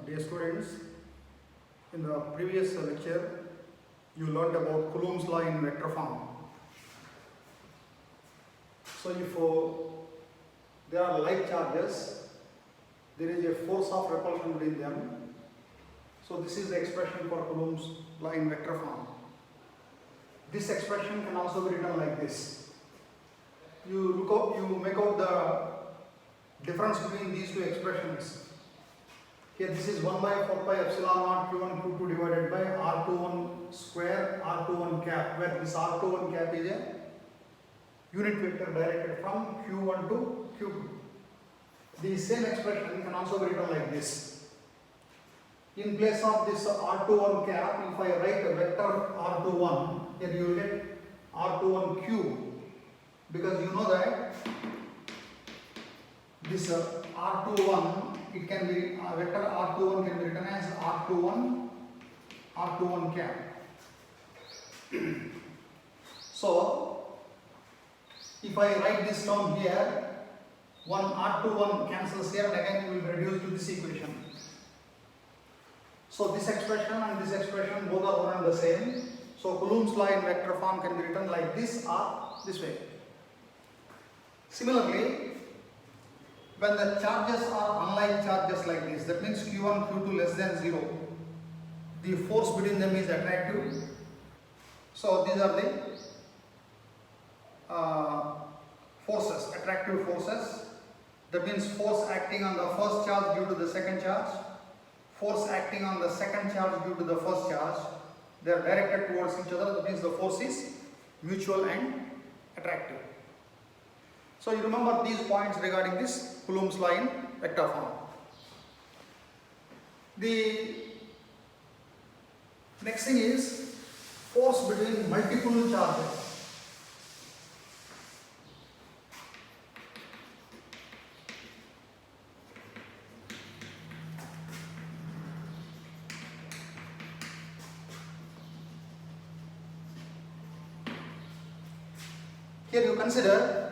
Dear students, in the previous lecture, you learned about Coulomb's law in vector form. So, if there are like charges, there is a force of repulsion between them. So, this is the expression for Coulomb's law in vector form. This expression can also be written like this. You make out the difference between these two expressions. Here this is 1 by 4 pi epsilon naught q1 q2 divided by r21 square r21 cap, where this r21 cap is a unit vector directed from q1 to q2. The same expression can also be written like this. In place of this r21 cap, if I write a vector r21, here you will get r21 cube, because you know that this r21, it can be vector r21 can be written as r21 cap. So if I write this term here, one r21 cancels here, and again we will reduce to this equation. So this expression and this expression both are one and the same. So Coulomb's law in vector form can be written like this or this way. Similarly, when the charges are unlike charges like this, that means q1, q2 less than 0, the force between them is attractive. So these are the forces, attractive forces. That means force acting on the first charge due to the second charge, force acting on the second charge due to the first charge. They are directed towards each other. That means the force is mutual and attractive. So you remember these points regarding this Coulomb's law in vector form. The next thing is force between multiple charges. Here you consider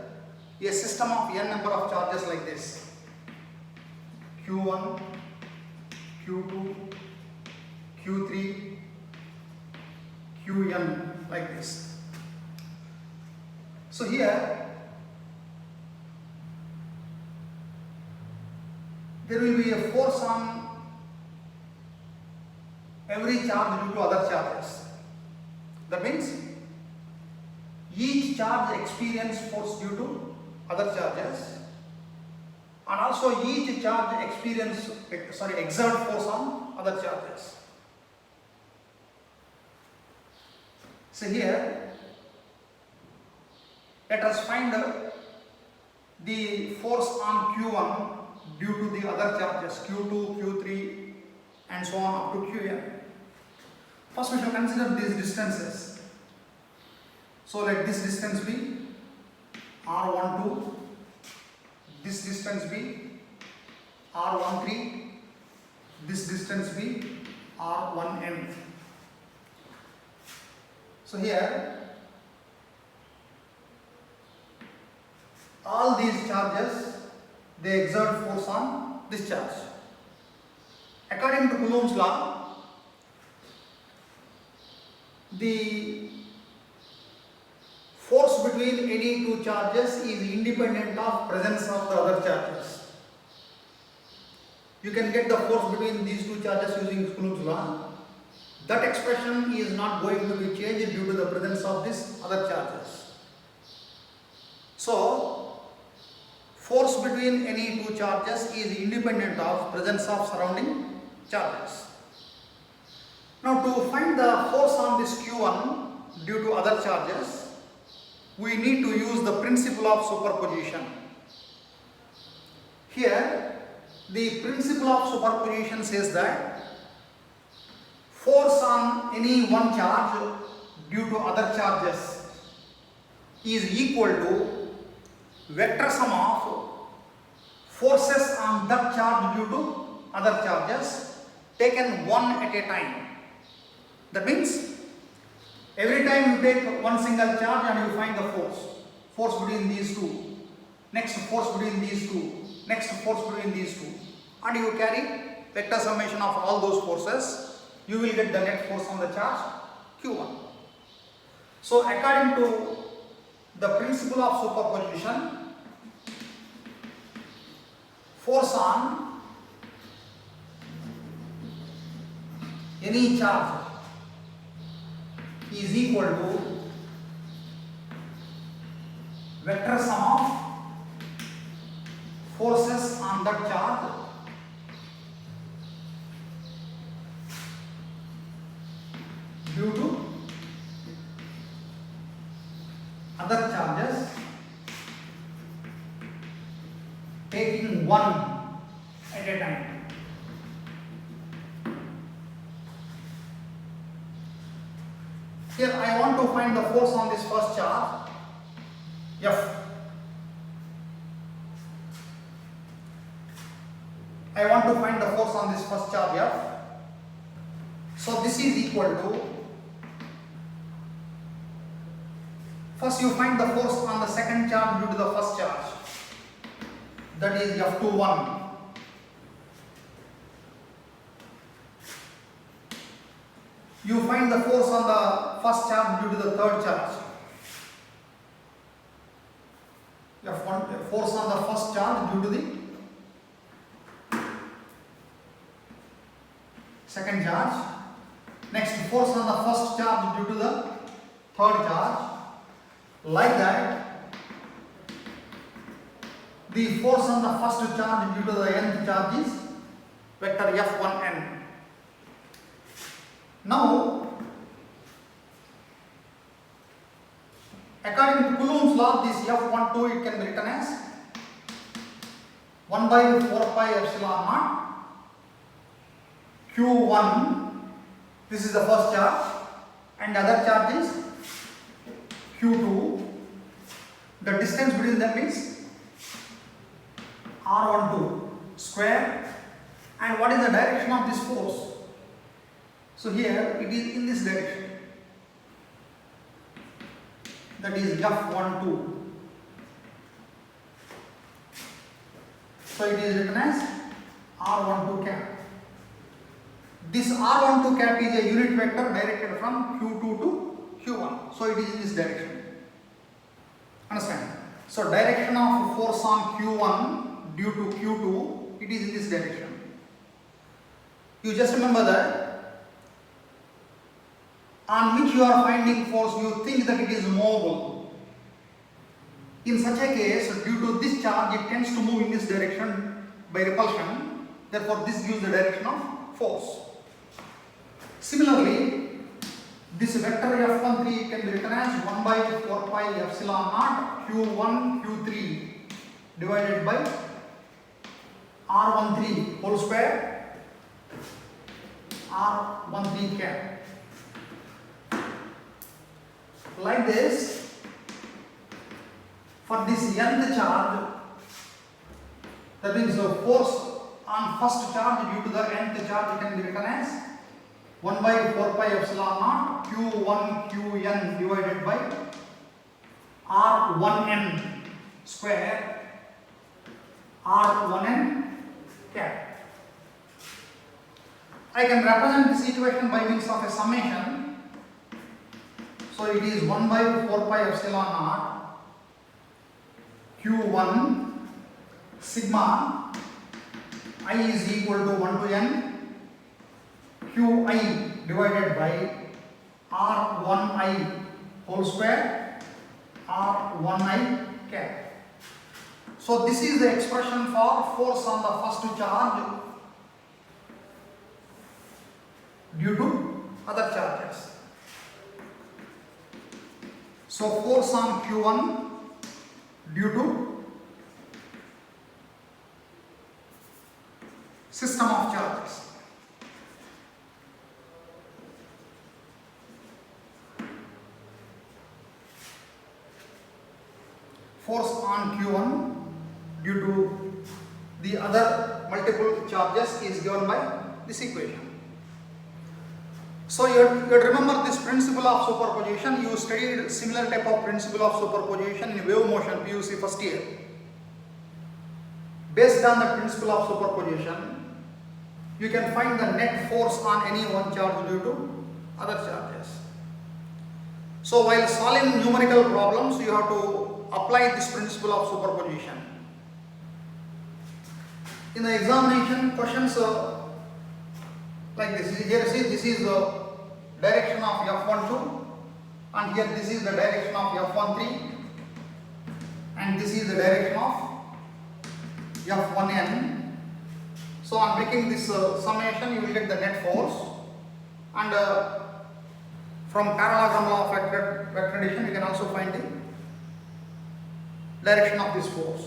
a system of n number of charges like this: q1, q2, q3, qn, like this. So here there will be a force on every charge due to other charges. That means each charge experiences force due to other charges, and also each charge exert force on other charges. So here let us find the force on q1 due to the other charges q2, q3 and so on up to qn. First we shall consider these distances. So let this distance be r12, this distance be r13, this distance be r1n. So here all these charges, they exert force on this charge. According to Coulomb's law, the force between any two charges is independent of presence of the other charges. You can get the force between these two charges using Coulomb's law. That expression is not going to be changed due to the presence of these other charges. So, force between any two charges is independent of presence of surrounding charges. Now, to find the force on this q1 due to other charges, we need to use the principle of superposition. Here, the principle of superposition says that force on any one charge due to other charges is equal to vector sum of forces on that charge due to other charges taken one at a time. That means every time you take one single charge and you find the force between these two, next force between these two, next force between these two, and you carry vector summation of all those forces, you will get the net force on the charge Q1. So according to the principle of superposition, force on any charge is equal to vector sum of forces on that charge due to other charges taking one at a time. Here I want to find the force on this first charge F. I want to find the force on this first charge F. So this is equal to, first you find the force on the second charge due to the first charge, that is F21. You find the force on the first charge due to the third charge. F1, force on the first charge due to the second charge. Next, force on the first charge due to the third charge. Like that, the force on the first charge due to the nth charge is vector F1n. Now, according to Coulomb's law, this F12 it can be written as 1 by 4 pi epsilon naught Q1. This is the first charge, and the other charge is Q2. The distance between them is R12 square. And what is the direction of this force? So here it is in this direction, that is F12. So it is written as R12 cap. This R12 cap is a unit vector directed from Q2 to Q1. So it is in this direction. Understand? So direction of force on Q1 due to Q2, it is in this direction. You just remember that on which you are finding force, you think that it is movable. In such a case, due to this charge, it tends to move in this direction by repulsion. Therefore, this gives the direction of force. Similarly, this vector F13 can be written as 1 by 4 pi epsilon naught Q1 Q3 divided by R13 whole square R13 cap. Like this, for this nth charge, that means the force on first charge due to the nth charge can be written as 1 by 4 pi epsilon naught Q1 Qn divided by R1n square R1n cap. I can represent this equation by means of a summation. So it is 1 by 4 pi epsilon naught Q1 sigma I is equal to 1 to n Qi divided by R1i whole square R1i cap. So this is the expression for force on the first charge due to other charges. So force on Q1 due to system of charges. Force on Q1 due to the other multiple charges is given by this equation. So you remember this principle of superposition. You studied similar type of principle of superposition in wave motion PUC first year. Based on the principle of superposition, you can find the net force on any one charge due to other charges. So while solving numerical problems, you have to apply this principle of superposition. In the examination, questions like this. Here see, this is the direction of F12, and here this is the direction of F13, and this is the direction of F1n. So on making this summation, you will get the net force, and from parallelogram law of vector addition, you can also find the direction of this force.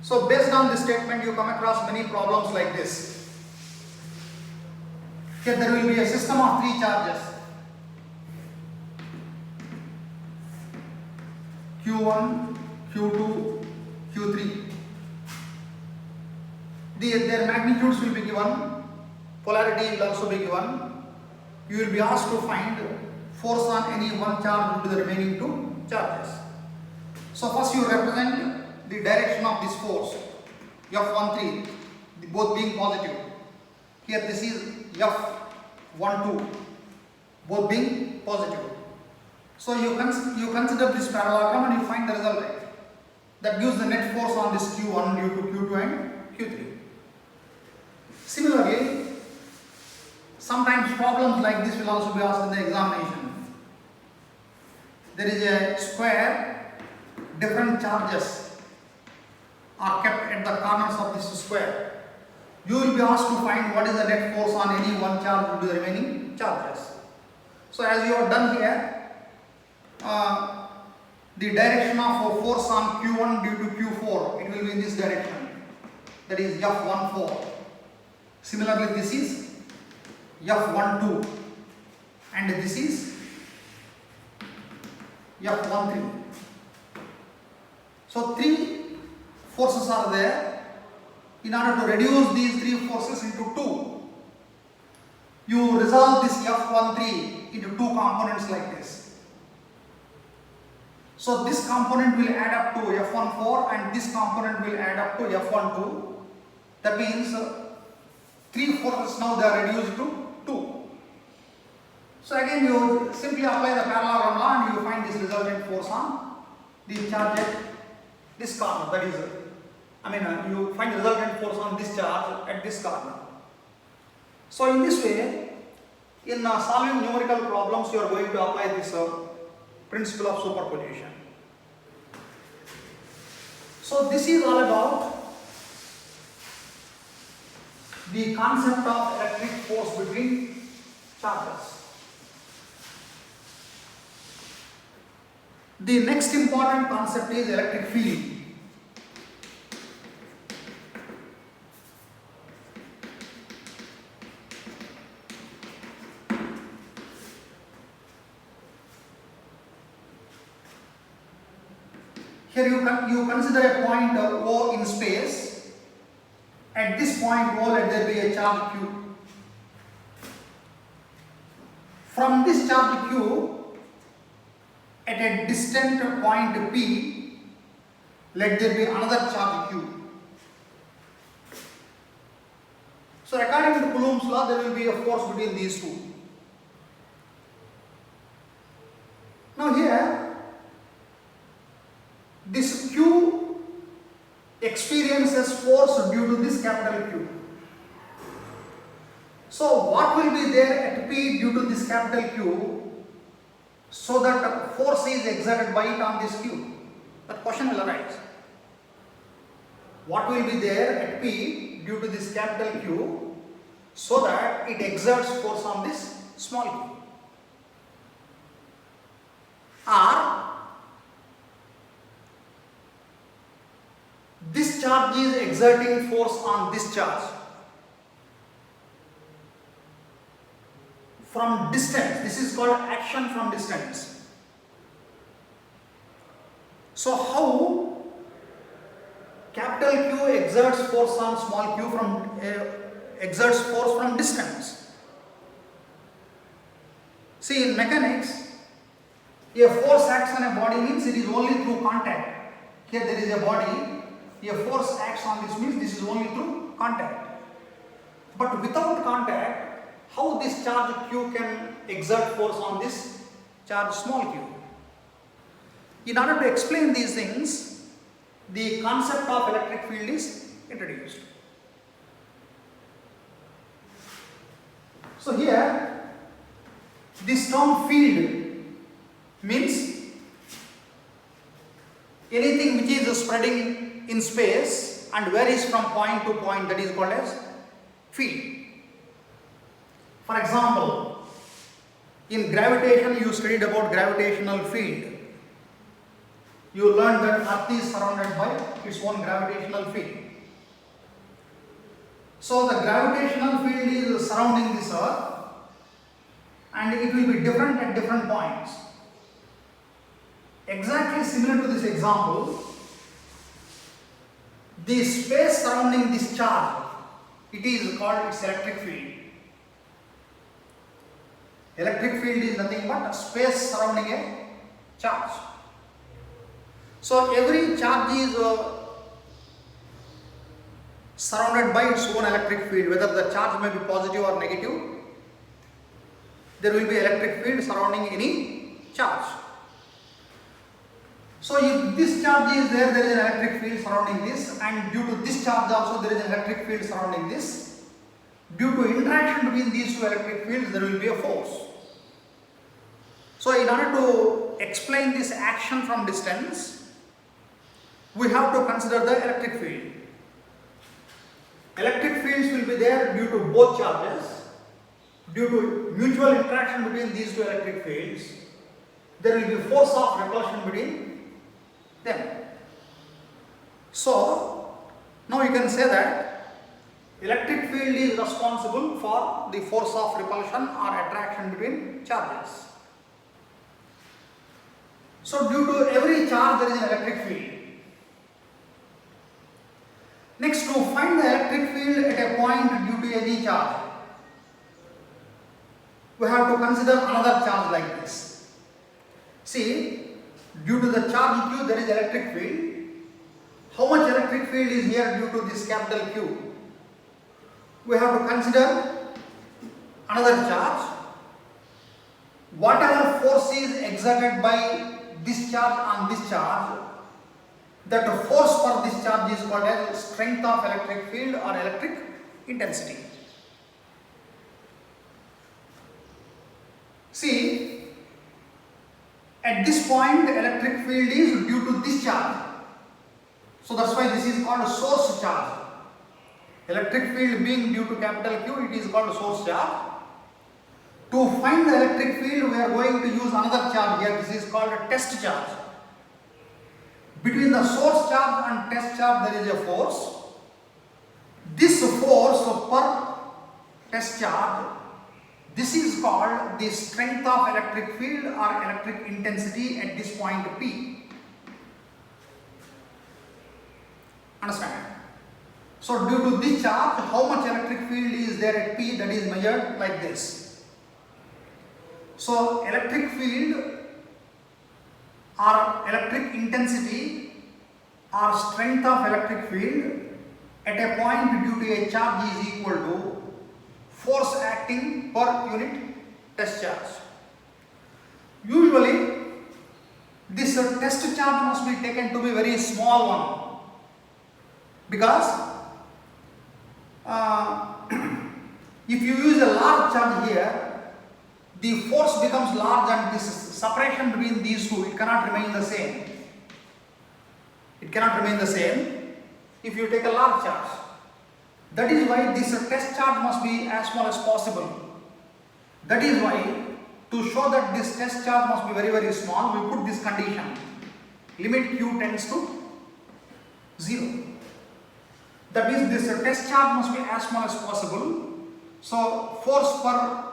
So based on this statement, you come across many problems like this. Here there will be a system of three charges, Q1, Q2, Q3. Their magnitudes will be given, polarity will also be given. You will be asked to find force on any one charge due to the remaining two charges. So first you represent the direction of this force, F13, both being positive. Here this is F12, both being positive. So you consider this parallelogram and you find the result. That gives the net force on this Q1 due to Q2 and Q3. Similarly, sometimes problems like this will also be asked in the examination. There is a square, different charges are kept at the corners of this square. You will be asked to find what is the net force on any one charge due to the remaining charges. So as you have done here, the direction of force on Q1 due to Q4, it will be in this direction, that is F14. Similarly, this is F12 and this is F13. So three forces are there. In order to reduce these three forces into two, you resolve this F13 into two components like this. So this component will add up to F14 and this component will add up to F12. That means three forces now they are reduced to two. So again you simply apply the parallelogram law and you find this resultant force on the charge at this corner. That is, you find the resultant force on this charge at this corner. So in this way, in solving numerical problems, you are going to apply this principle of superposition. So this is all about the concept of electric force between charges. The next important concept is electric field. Here you consider a point O in space. At this point O, let there be a charge Q. From this charge Q, at a distant point P, let there be another charge Q. So according to Coulomb's law, there will be a force between these two. Now here, this Q experiences force due to this capital Q. So what will be there at P due to this capital Q, so that force is exerted by it on this Q? That question will arise. What will be there at P due to this capital Q, so that it exerts force on this small q? Or this charge is exerting force on this charge from distance. This is called action from distance. So how capital Q exerts force on small q exerts force from distance? See, in mechanics, a force acts on a body means it is only through contact. Here there is a body. a force acts on this means this is only through contact. But without contact, how this charge q can exert force on this charge small q? In order to explain these things, the concept of electric field is introduced. So here, this term field means anything which is spreading in space and varies from point to point, that is called as field. For example, in gravitation you studied about gravitational field. You learned that Earth is surrounded by its own gravitational field. So the gravitational field is surrounding this Earth and it will be different at different points. Exactly similar to this example, the space surrounding this charge, it is called its electric field. Electric field is nothing but space surrounding a charge. So every charge is surrounded by its own electric field, whether the charge may be positive or negative, there will be electric field surrounding any charge. So if this charge is there, there is an electric field surrounding this, and due to this charge also there is an electric field surrounding this. Due to interaction between these two electric fields, there will be a force. So in order to explain this action from distance, we have to consider the electric field. Electric fields will be there due to both charges. Due to mutual interaction between these two electric fields, there will be force of repulsion between them. So now you can say that electric field is responsible for the force of repulsion or attraction between charges. So due to every charge there is an electric field. Next, to find the electric field at a point due to any charge, we have to consider another charge like this. See, due to the charge q there is electric field. How much electric field is here due to this capital Q? We have to consider another charge. Whatever force is exerted by this charge on this charge, that force for this charge is called as strength of electric field or electric intensity. See, at this point the electric field is due to this charge. So that's why this is called a source charge. Electric field being due to capital Q, it is called a source charge. To find the electric field, we are going to use another charge here. This is called a test charge. Between the source charge and test charge there is a force. This force per test charge, this is called the strength of electric field or electric intensity at this point P. Understand? So due to this charge, how much electric field is there at P, that is measured like this. So electric field or electric intensity or strength of electric field at a point due to a charge is equal to force acting per unit test charge. Usually this test charge must be taken to be very small one, because if you use a large charge here, the force becomes large and this separation between these two, it cannot remain the same. It cannot remain the same if you take a large charge. That is why this test charge must be as small as possible. That is why, to show that this test charge must be very, very small, we put this condition. Limit Q tends to 0. That means this test charge must be as small as possible. So force per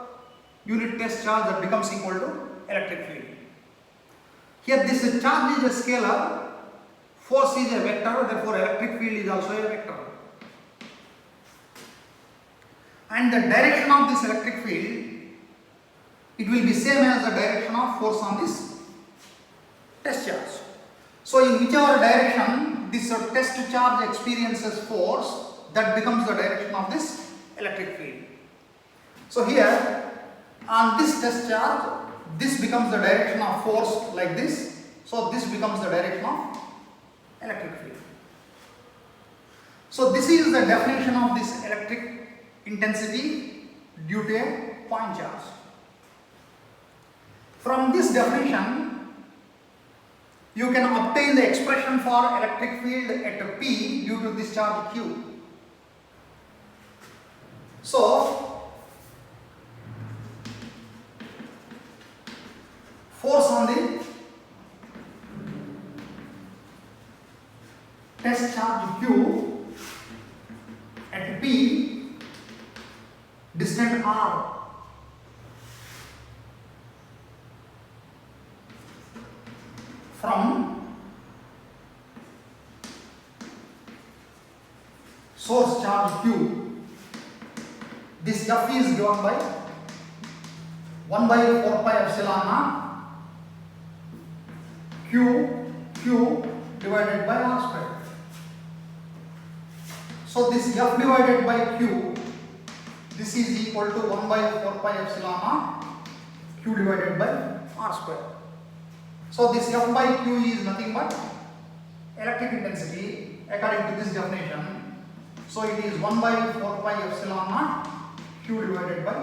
unit test charge, that becomes equal to electric field. Here this charge is a scalar, force is a vector, therefore electric field is also a vector. And the direction of this electric field, it will be same as the direction of force on this test charge. So in whichever direction this test charge experiences force, that becomes the direction of this electric field. So here on this test charge, this becomes the direction of force like this. So this becomes the direction of electric field. So this is the definition of this electric intensity due to a point charge. From this definition, you can obtain the expression for electric field at P due to this charge Q. So, force on the test charge Q at P, distance R, from source charge Q. This F is given by 1 by 4 pi epsilon naught Q divided by R square. So this F divided by Q, this is equal to 1 by 4 pi epsilon naught Q divided by R square. So this F by Q is nothing but electric intensity according to this definition. So it is 1 by 4 pi epsilon naught Q divided by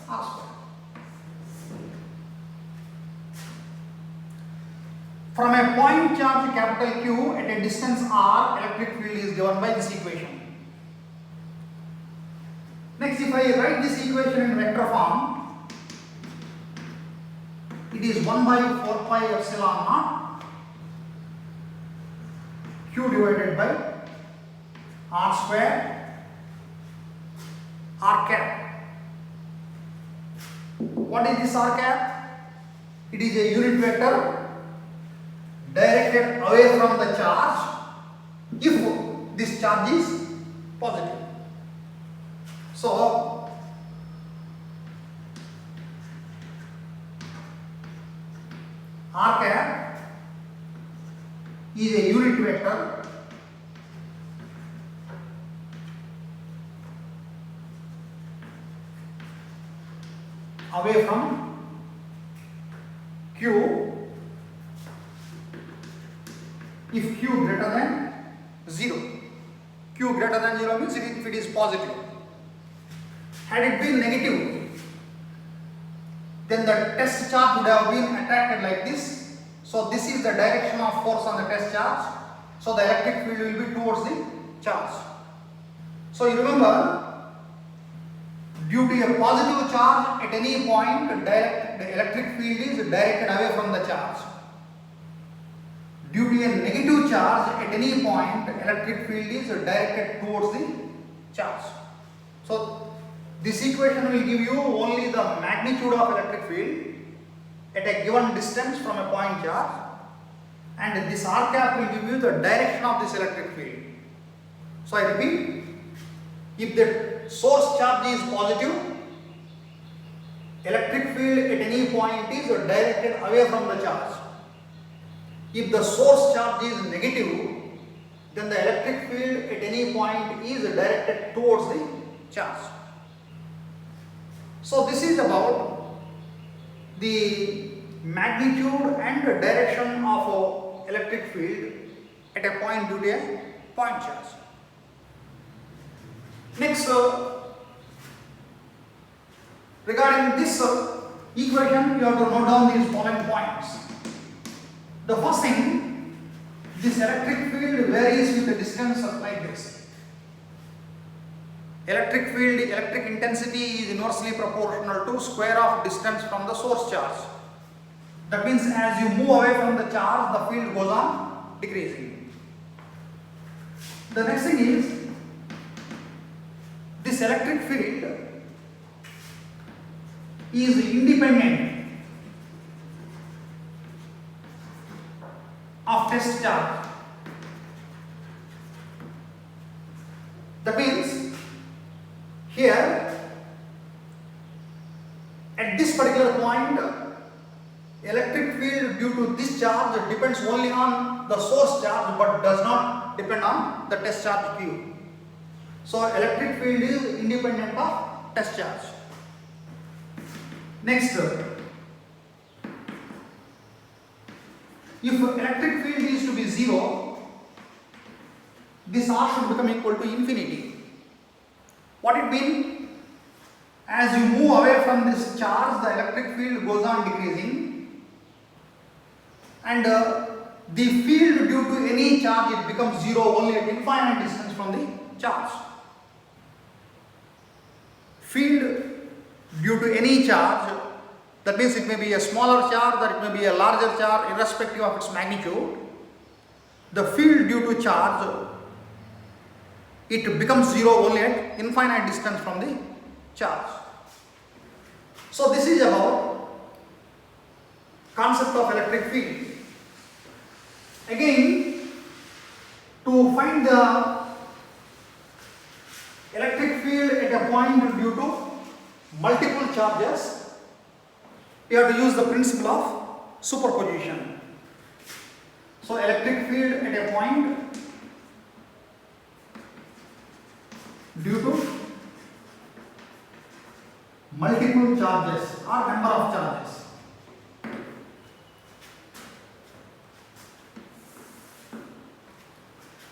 R square. From a point charge capital Q at a distance R, electric field is given by this equation. Next, if I write this equation in vector form, it is 1 by 4 pi epsilon naught Q divided by R square R cap. What is this R cap? It is a unit vector directed away from the charge if this charge is positive. So, R cap is a unit vector away from Q if Q greater than 0. Q greater than 0 means if it is positive. Had it been negative, then the test charge would have been attracted like this. So this is the direction of force on the test charge. So the electric field will be towards the charge. So you remember, due to a positive charge at any point, the electric field is directed away from the charge. Due to a negative charge at any point, electric field is directed towards the charge. So this equation will give you only the magnitude of electric field at a given distance from a point charge, and this R cap will give you the direction of this electric field. So I repeat, if the source charge is positive, electric field at any point is directed away from the charge. If the source charge is negative, then the electric field at any point is directed towards the charge. So this is about the magnitude and direction of electric field at a point due to a point charge. Next, regarding this equation, you have to note down these following points. The first thing, this electric field varies with the distance like this. Electric field, electric intensity is inversely proportional to square of distance from the source charge. That means as you move away from the charge, the field goes on decreasing. The next thing is, this electric field is independent of test charge. That means here at this particular point, electric field due to this charge depends only on the source charge but does not depend on the test charge Q. So electric field is independent of test charge. Next, if electric field is to be 0, this R should become equal to infinity. What it means? As you move away from this charge, the electric field goes on decreasing, and the field due to any charge, it becomes 0 only at infinite distance from the charge. Field due to any charge, that means it may be a smaller charge or it may be a larger charge, irrespective of its magnitude. The field due to charge, it becomes 0 only at infinite distance from the charge. So this is about concept of electric field. Again, to find the electric field at a point due to multiple charges, you have to use the principle of superposition. So electric field at a point due to multiple charges or number of charges.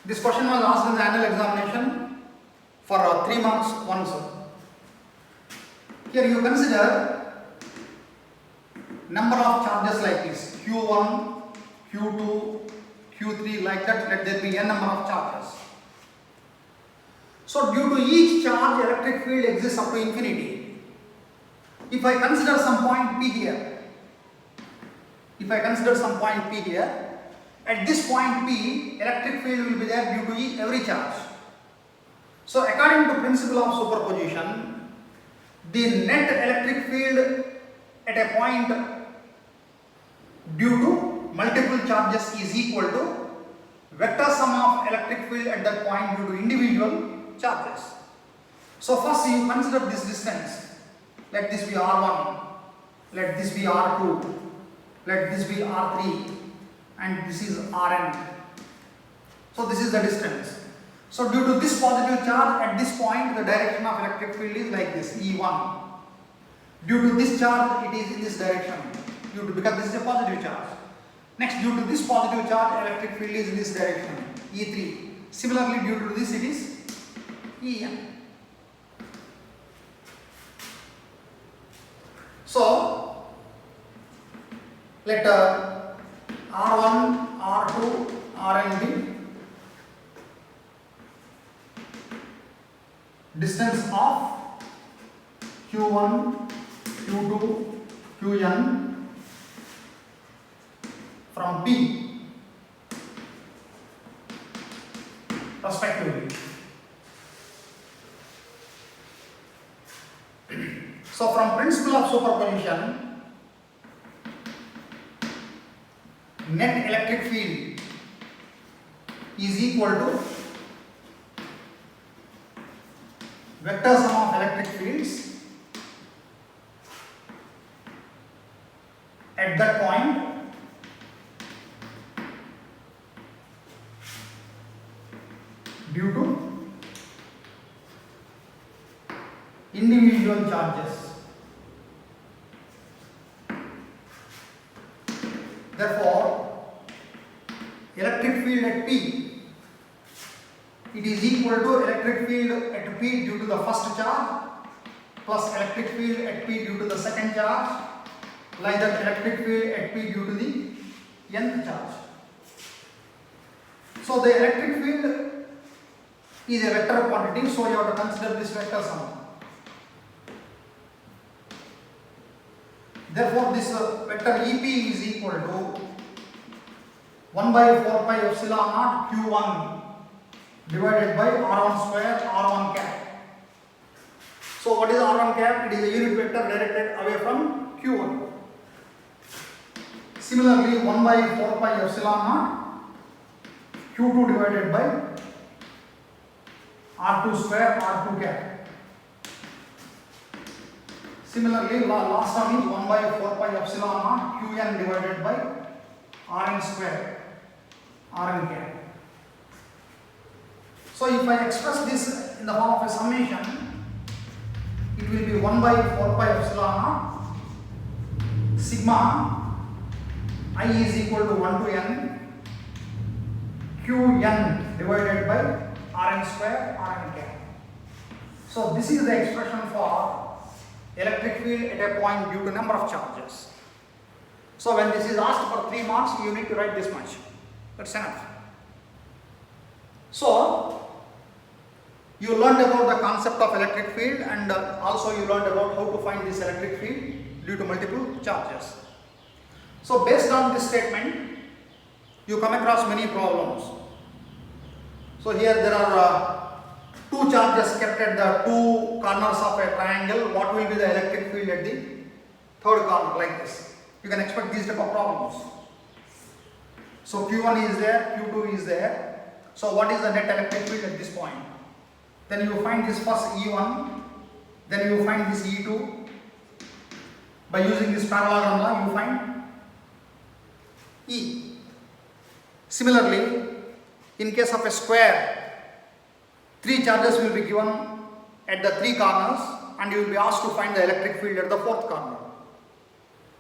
This question was asked in the annual examination for 3 marks once. Here you consider number of charges like this, Q1, Q2, Q3, like that. Let there be n number of charges. So due to each charge, electric field exists up to infinity. If I consider some point P here, at this point P, electric field will be there due to every charge. So according to principle of superposition, the net electric field at a point due to multiple charges is equal to vector sum of electric field at that point due to individual charges. So first you consider this distance. Let this be R1, let this be R2, let this be R3, and this is Rn. So this is the distance. So due to this positive charge at this point, the direction of electric field is like this, E1. Due to this charge, it is in this direction, because this is a positive charge. Next, due to this positive charge, electric field is in this direction, E3. Similarly, due to this, it is En. So let R1, R2, Rn be distance of Q1, Q2, Qn from P respectively. So from principle of superposition, net electric field is equal to vector sum of electric fields at that point due to individual charges. Therefore, electric field at P, it is equal to electric field at P due to the first charge plus electric field at P due to the second charge, like that electric field at P due to the nth charge. So the electric field is a vector quantity, so you have to consider this vector sum. Therefore, this vector EP is equal to 1 by 4 pi epsilon naught Q1 divided by R1 square R1 cap. So what is R1 cap? It is a unit vector directed away from Q1. Similarly, 1 by 4 pi epsilon naught Q2 divided by R2 square R2 cap. Similarly, last term is 1 by 4 pi epsilon naught Qn divided by Rn square Rn cap. So if I express this in the form of a summation, it will be 1 by 4 pi epsilon naught sigma I is equal to 1 to n Qn divided by Rn square Rn cap. So this is the expression for electric field at a point due to number of charges. So when this is asked for 3 marks, you need to write this much. That's enough. So you learned about the concept of electric field, and also you learned about how to find this electric field due to multiple charges. So based on this statement, you come across many problems. So here there are 2 charges kept at the 2 corners of a triangle. What will be the electric field at the 3rd corner, like this? You can expect these type of problems. So Q1 is there, Q2 is there. So what is the net electric field at this point? Then you find this first E1, then you find this E2. By using this parallelogram law, you find E. Similarly, in case of a square, 3 charges will be given at the 3 corners, and you will be asked to find the electric field at the 4th corner.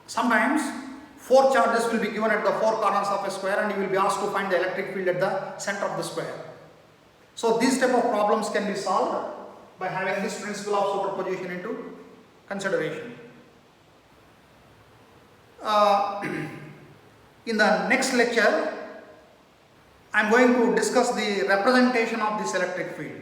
Sometimes 4 charges will be given at the 4 corners of a square, and you will be asked to find the electric field at the center of the square. So these type of problems can be solved by having this principle of superposition into consideration. In the next lecture, I am going to discuss the representation of this electric field.